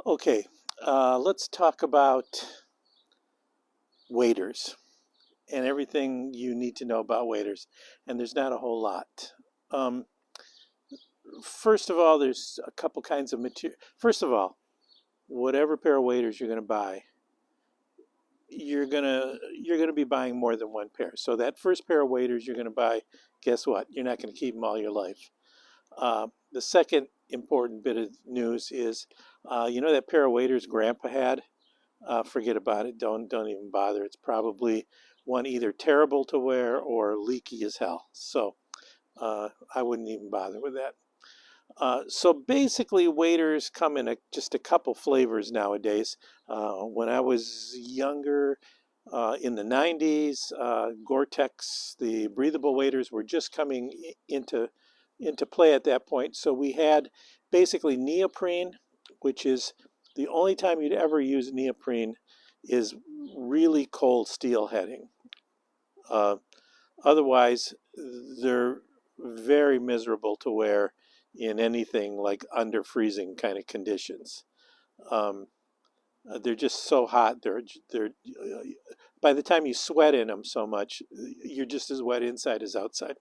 Okay, let's talk about waders and everything you need to know about waders. And there's not a whole lot. Um, First of all, there's a couple kinds of material. First of all, whatever pair of waders you're going to buy, you're gonna be buying more than one pair. So that first pair of waders you're going to buy, guess what? You're not going to keep them all your life. The second important bit of news is, that pair of waders Grandpa had. Forget about it. Don't even bother. It's probably one either terrible to wear or leaky as hell. So I wouldn't even bother with that. So basically, waders come in just a couple flavors nowadays. When I was younger, in the 90s, Gore-Tex, the breathable waders were just coming into play at that point. So we had basically neoprene, which is the only time you'd ever use neoprene is really cold steel heading. Uh, Otherwise, they're very miserable to wear in anything like under freezing kind of conditions. Um, they're just so hot. They're by the time you sweat in them so much, you're just as wet inside as outside.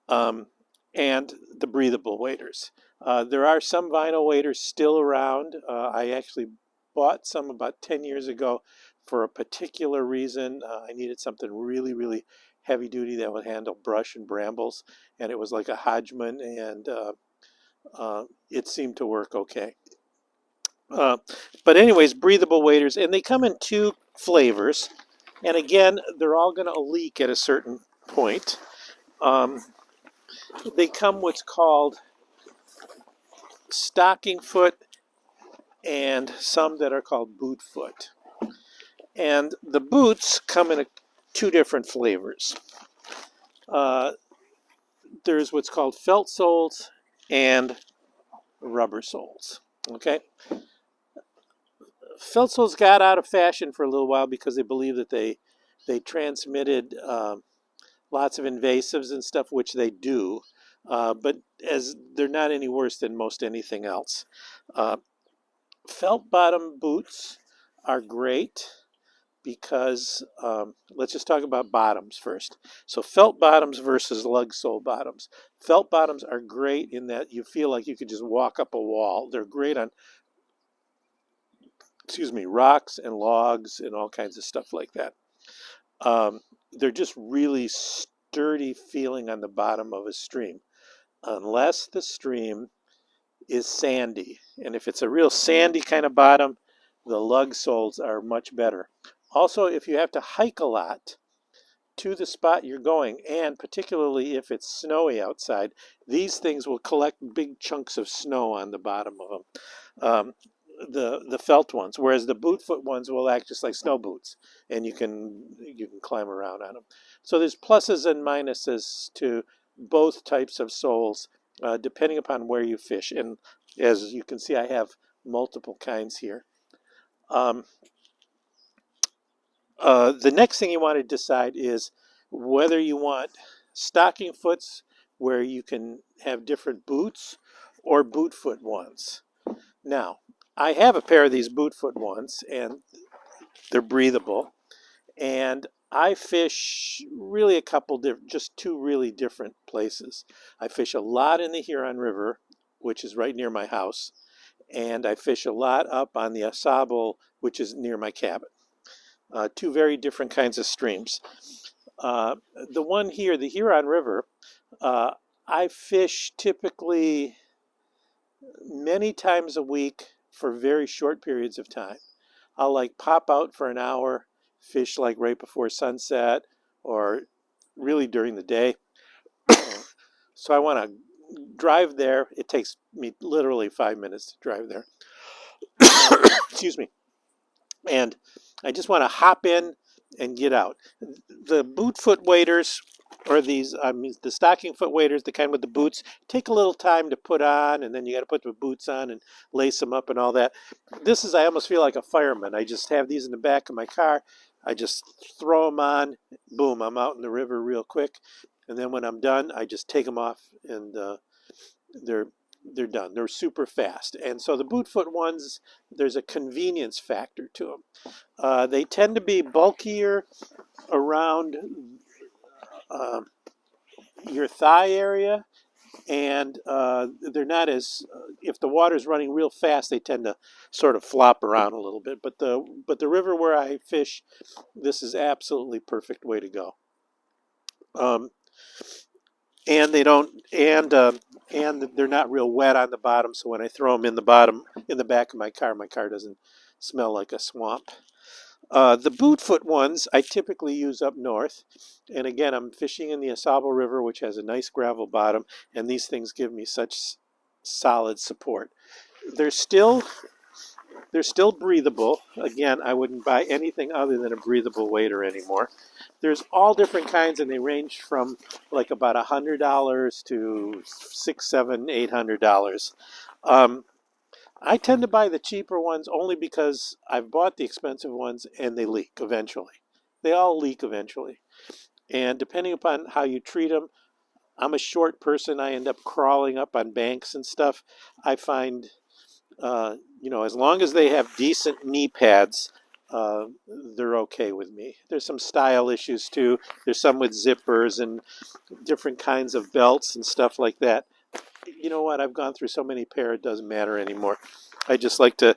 Um, and the breathable waders. There are some vinyl waders still around. I actually bought some about 10 years ago for a particular reason. I needed something really, really heavy duty that would handle brush and brambles, and it was like a Hodgman, and it seemed to work okay. Uh, but anyways, breathable waders, and they come in two flavors, and again, they're all going to leak at a certain point. Um, they come what's called stocking foot and some that are called boot foot. And the boots come in two different flavors. Uh, there's what's called felt soles and rubber soles. Okay, felt soles got out of fashion for a little while because they believe that they transmitted lots of invasives and stuff, which they do. But as they're not any worse than most anything else. Uh, Felt bottom boots are great because let's just talk about bottoms first. So felt bottoms versus lug sole bottoms. Felt bottoms are great in that you feel like you could just walk up a wall. They're great on, rocks and logs and all kinds of stuff like that. They're just really sturdy feeling on the bottom of a stream, unless the stream is sandy. And if it's a real sandy kind of bottom, the lug soles are much better. Also, if you have to hike a lot to the spot you're going, and particularly if it's snowy outside, these things will collect big chunks of snow on the bottom of them. The felt ones, whereas the boot foot ones will act just like snow boots, and you can climb around on them. So there's pluses and minuses to both types of soles, depending upon where you fish. And as you can see, I have multiple kinds here. Um, the next thing you want to decide is whether you want stocking foots where you can have different boots or boot foot ones. Now, I have a pair of these boot foot ones, and they're breathable. And I fish really a couple different, just two really different places. I fish a lot in the Huron River, which is right near my house, and I fish a lot up on the Asable, which is near my cabin. Two very different kinds of streams. The one here, the Huron River, uh, I fish typically many times a week for very short periods of time. I'll like pop out for an hour, fish like right before sunset or really during the day. So I want to drive there. It takes me literally 5 minutes to drive there. Excuse me. And I just want to hop in and get out. The boot foot waders, or the stocking foot waders, the kind with the boots, take a little time to put on, and then you got to put the boots on and lace them up and all that. I almost feel like a fireman. I just have these in the back of my car. I just throw them on, boom, I'm out in the river real quick. And then when I'm done, I just take them off, and they're they're done. They're super fast. And so the boot foot ones, there's a convenience factor to them. They tend to be bulkier around uh, your thigh area, and they're not as if the water's running real fast, they tend to sort of flop around a little bit. But the river where I fish, this is absolutely perfect way to go. Um, and they don't and they're not real wet on the bottom, so when I throw them in the back of my car doesn't smell like a swamp. The bootfoot ones I typically use up north, and again I'm fishing in the Asable River, which has a nice gravel bottom, and these things give me such solid support. They're still they're still breathable. Again, I wouldn't buy anything other than a breathable wader anymore. There's all different kinds, and they range from like about $100 to six, seven, $800. Um, I tend to buy the cheaper ones only because I've bought the expensive ones and they leak eventually. They all leak eventually. And depending upon how you treat them, I'm a short person. I end up crawling up on banks and stuff. I find, as long as they have decent knee pads, uh, they're okay with me. There's some style issues too. There's some with zippers and different kinds of belts and stuff like that. You know what? I've gone through so many pair, it doesn't matter anymore. I just like to,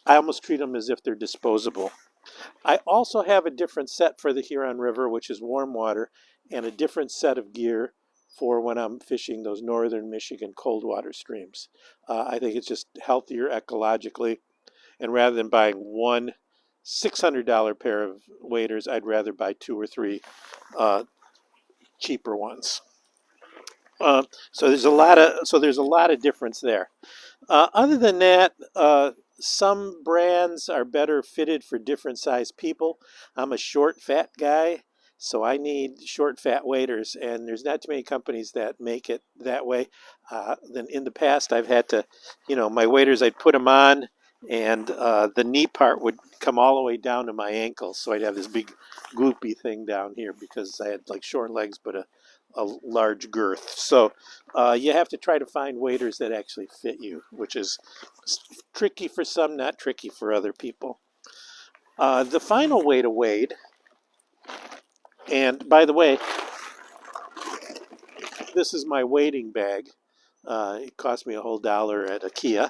I almost treat them as if they're disposable. I also have a different set for the Huron River, which is warm water, and a different set of gear for when I'm fishing those northern Michigan cold water streams. I think it's just healthier ecologically, and rather than buying one $600 pair of waders, I'd rather buy two or three uh, cheaper ones. So there's a lot of difference there. Other than that, some brands are better fitted for different size people. I'm a short, fat guy, so I need short, fat waders, and there's not too many companies that make it that way. Then in the past, I've had to, my waders, I'd put them on, and the knee part would come all the way down to my ankles, so I'd have this big gloopy thing down here because I had like short legs but a large girth. So you have to try to find waders that actually fit you, which is tricky for some, not tricky for other people. The final way to wade, and by the way, this is my wading bag. It cost me a whole dollar at IKEA,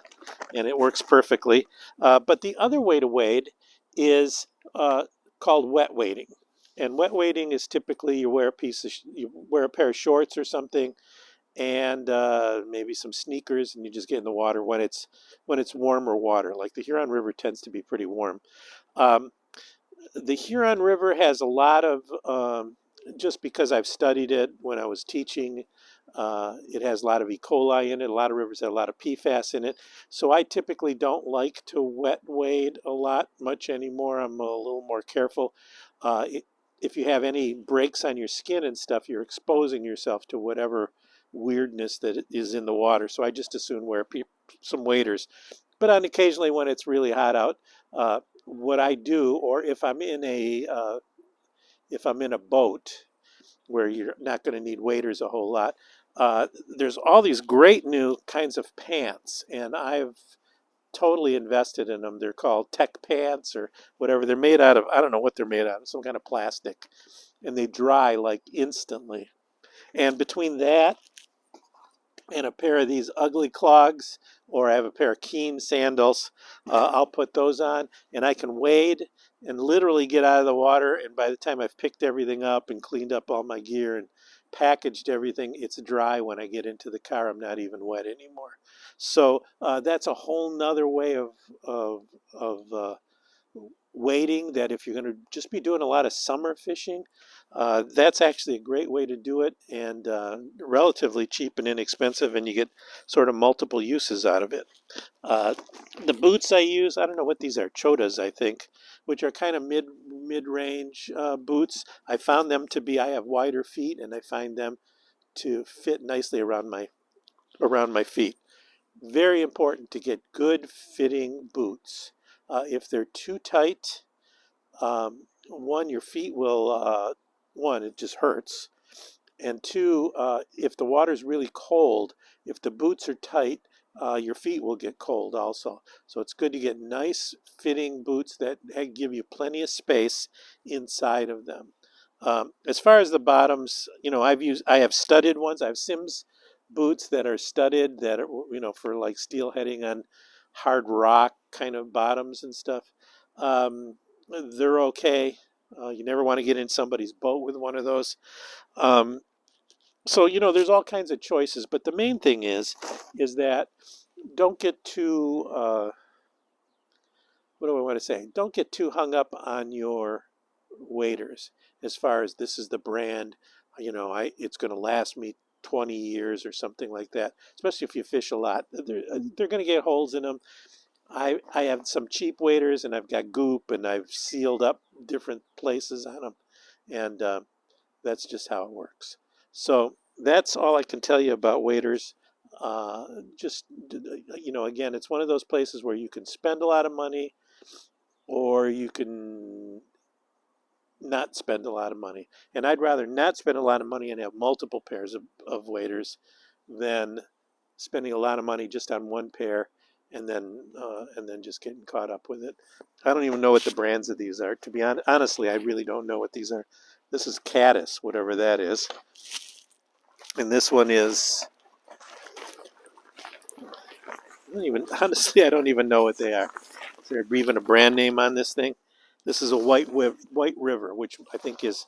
and it works perfectly. But the other way to wade is called wet wading. And wet wading is typically you wear a pair of shorts or something, and maybe some sneakers, and you just get in the water when it's warmer water. Like the Huron River tends to be pretty warm. Um, the Huron River has a lot of, just because I've studied it when I was teaching, it has a lot of E. coli in it. A lot of rivers have a lot of PFAS in it. So I typically don't like to wet wade a lot much anymore. I'm a little more careful. Uh, if you have any breaks on your skin and stuff, you're exposing yourself to whatever weirdness that is in the water. So I just as soon wear some waders. But on occasionally when it's really hot out, what I do, or if I'm in a boat where you're not going to need waders a whole lot, there's all these great new kinds of pants, and I've totally invested in them. They're called tech pants or whatever. They're made out of, I don't know what they're made out of, some kind of plastic, and they dry like instantly. And between that and a pair of these ugly clogs, or I have a pair of Keen sandals, I'll put those on, and I can wade and literally get out of the water. And by the time I've picked everything up and cleaned up all my gear and packaged everything, it's dry when I get into the car. I'm not even wet anymore. So that's a whole nother way of wading, that if you're going to just be doing a lot of summer fishing, that's actually a great way to do it, and relatively cheap and inexpensive, and you get sort of multiple uses out of it. The boots I use, I don't know what these are, Chodas, I think, which are kind of mid-range boots. I found them to be, I have wider feet, and I find them to fit nicely around my feet. Very important to get good fitting boots. If they're too tight, your feet will, it just hurts. And two, if the water's really cold, if the boots are tight, your feet will get cold also. So it's good to get nice fitting boots that give you plenty of space inside of them. As far as the bottoms, I have studded ones. I have Sims boots that are studded that are, for like steelheading on hard rock kind of bottoms and stuff. Um, they're okay. You never want to get in somebody's boat with one of those. Um, so there's all kinds of choices, but the main thing is that don't get too what do I want to say? Don't get too hung up on your waders as far as this is the brand. It's going to last me 20 years or something like that. Especially if you fish a lot, they're going to get holes in them. I have some cheap waders, and I've got goop, and I've sealed up different places on them, and that's just how it works. So that's all I can tell you about waders. Just again, it's one of those places where you can spend a lot of money, or you can not spend a lot of money. And I'd rather not spend a lot of money and have multiple pairs of waders than spending a lot of money just on one pair and then just getting caught up with it. I don't even know what the brands of these are. To be honestly, I really don't know what these are. This is Caddis, whatever that is. And this one is, honestly, I don't even know what they are. Is there even a brand name on this thing? This is a White River, which I think is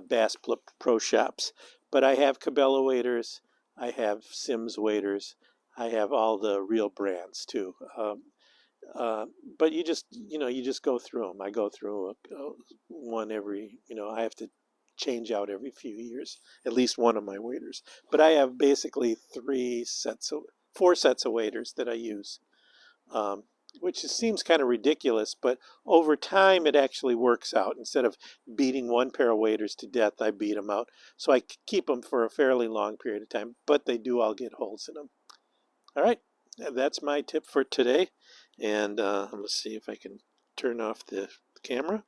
Bass Pro Shops. But I have Cabela waders. I have Sims waders. I have all the real brands too. Uh, but you just go through them. I go through one every, I have to change out every few years, at least one of my waders. But I have basically 4 sets of waders that I use, um, which seems kind of ridiculous, but over time it actually works out. Instead of beating one pair of waders to death, I beat them out. So I keep them for a fairly long period of time, but they do all get holes in them. All right, that's my tip for today. And let's see if I can turn off the camera.